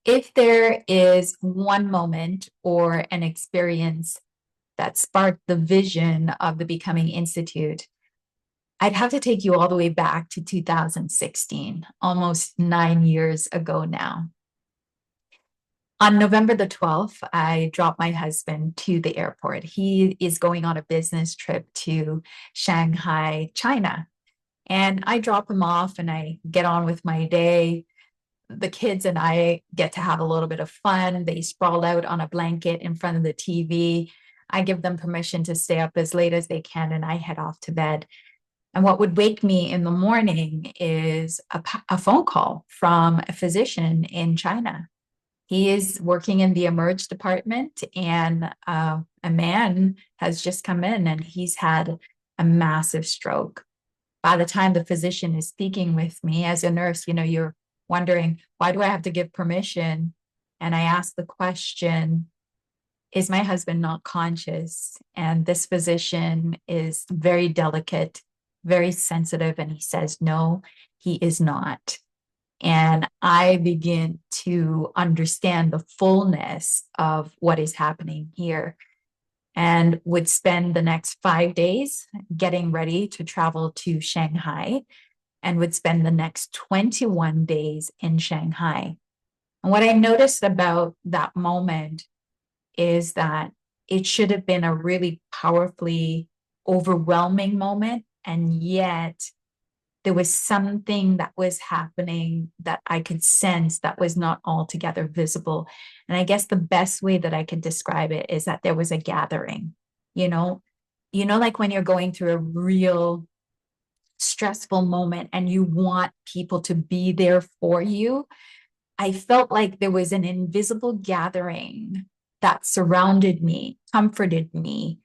If there is one moment or an experience that sparked the vision of the Becoming Institute, I'd have to take you all the way back to 2016, almost 9 years ago now. On November the 12th, I dropped my husband to the airport. He is going on a business trip to Shanghai, China. And I drop him off and I get on with my day. The kids and I get to have a little bit of fun. They sprawl out on a blanket in front of the TV. I give them permission to stay up as late as they can, and I head off to bed. And what would wake me in the morning is a phone call from a physician in China. He is working in the emerge department, and a man has just come in and he's had a massive stroke. By the time the physician is speaking with me as a nurse, you're wondering, why do I have to give permission? And I ask the question, is my husband not conscious? And this physician is very delicate, very sensitive, and he says, no, he is not. And I begin to understand the fullness of what is happening here, and would spend the next 5 days getting ready to travel to Shanghai, and would spend the next 21 days in Shanghai. And what I noticed about that moment is that it should have been a really powerfully overwhelming moment. And yet there was something that was happening that I could sense that was not altogether visible. And I guess the best way that I could describe it is that there was a gathering, like when you're going through a real stressful moment and you want people to be there for you. I felt like there was an invisible gathering that surrounded me, comforted me,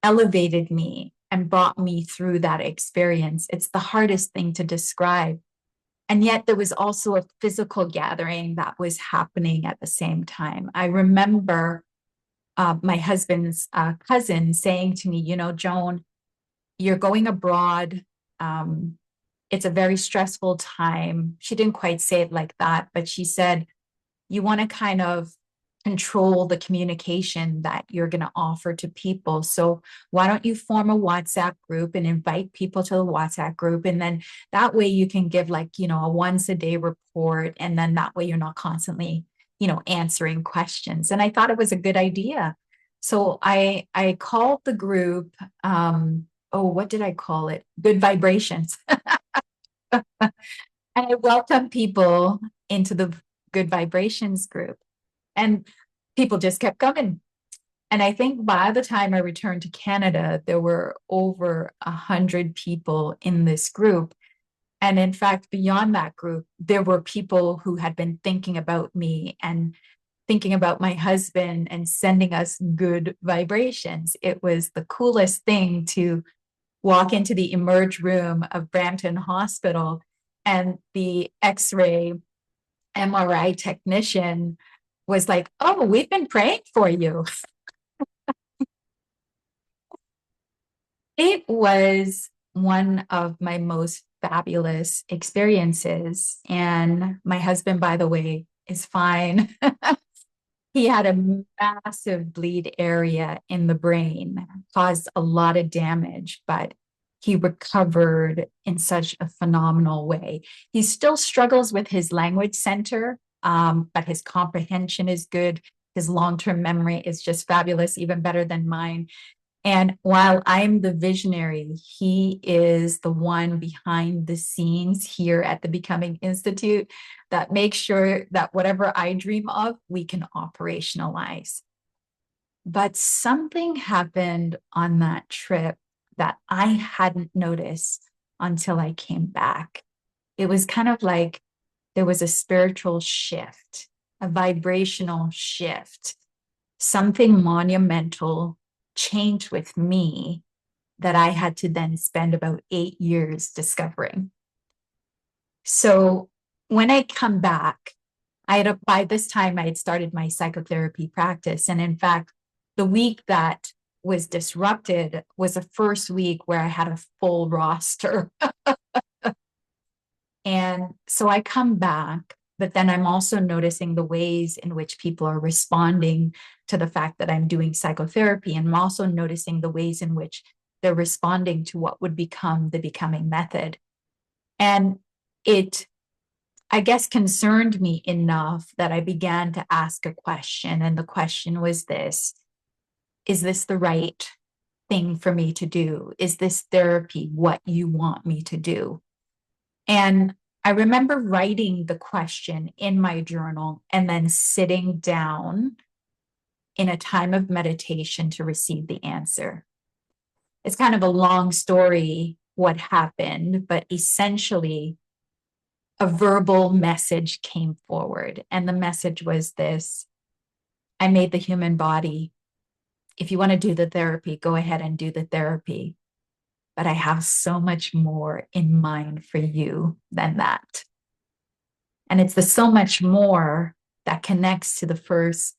elevated me, and brought me through that experience. It's the hardest thing to describe. And yet there was also a physical gathering that was happening at the same time. I remember my husband's cousin saying to me, Joan, you're going abroad. It's a very stressful time. She didn't quite say it like that, but she said, you want to kind of control the communication that you're going to offer to people. So why don't you form a WhatsApp group and invite people to the WhatsApp group? And then that way you can give a once a day report. And then that way you're not constantly, answering questions. And I thought it was a good idea. So I called the group, what did I call it? Good Vibrations. And I welcomed people into the Good Vibrations group. And people just kept coming. And I think by the time I returned to Canada, there were over 100 people in this group. And in fact, beyond that group, there were people who had been thinking about me and thinking about my husband and sending us good vibrations. It was the coolest thing to walk into the emerge room of Brampton Hospital, and the X-ray MRI technician was like, oh, we've been praying for you. It was one of my most fabulous experiences. And my husband, by the way, is fine. He had a massive bleed area in the brain, caused a lot of damage, but he recovered in such a phenomenal way. He still struggles with his language center, but his comprehension is good. His long-term memory is just fabulous, even better than mine. And while I'm the visionary, he is the one behind the scenes here at the Becoming Institute that makes sure that whatever I dream of, we can operationalize. But something happened on that trip that I hadn't noticed until I came back. It was kind of like there was a spiritual shift, a vibrational shift, something monumental changed with me that I had to then spend about 8 years discovering. So when I come back, by this time I had started my psychotherapy practice. And in fact, the week that was disrupted was the first week where I had a full roster. And so I come back But then I'm also noticing the ways in which people are responding to the fact that I'm doing psychotherapy. And I'm also noticing the ways in which they're responding to what would become the becoming method. And it, I guess, concerned me enough that I began to ask a question. And the question was this: is this the right thing for me to do? Is this therapy what you want me to do? And I remember writing the question in my journal and then sitting down in a time of meditation to receive the answer. It's kind of a long story what happened, but essentially a verbal message came forward. And the message was this: I made the human body. If you want to do the therapy, go ahead and do the therapy. But I have so much more in mind for you than that. And it's the so much more that connects to the first,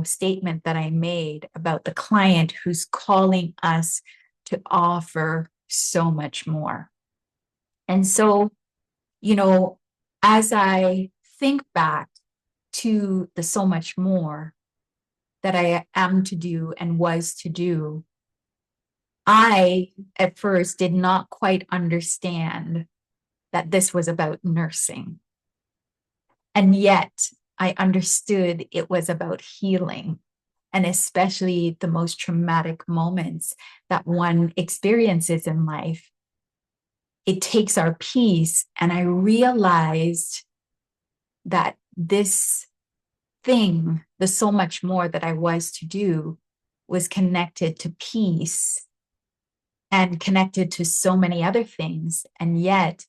statement that I made about the client who's calling us to offer so much more. And so, as I think back to the so much more that I am to do and was to do, I at first did not quite understand that this was about nursing. And yet I understood it was about healing, and especially the most traumatic moments that one experiences in life. It takes our peace. And I realized that this thing, the so much more that I was to do, was connected to peace and connected to so many other things. And yet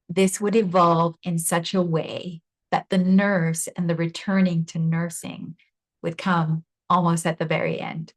this would evolve in such a way that the nurse and the returning to nursing would come almost at the very end.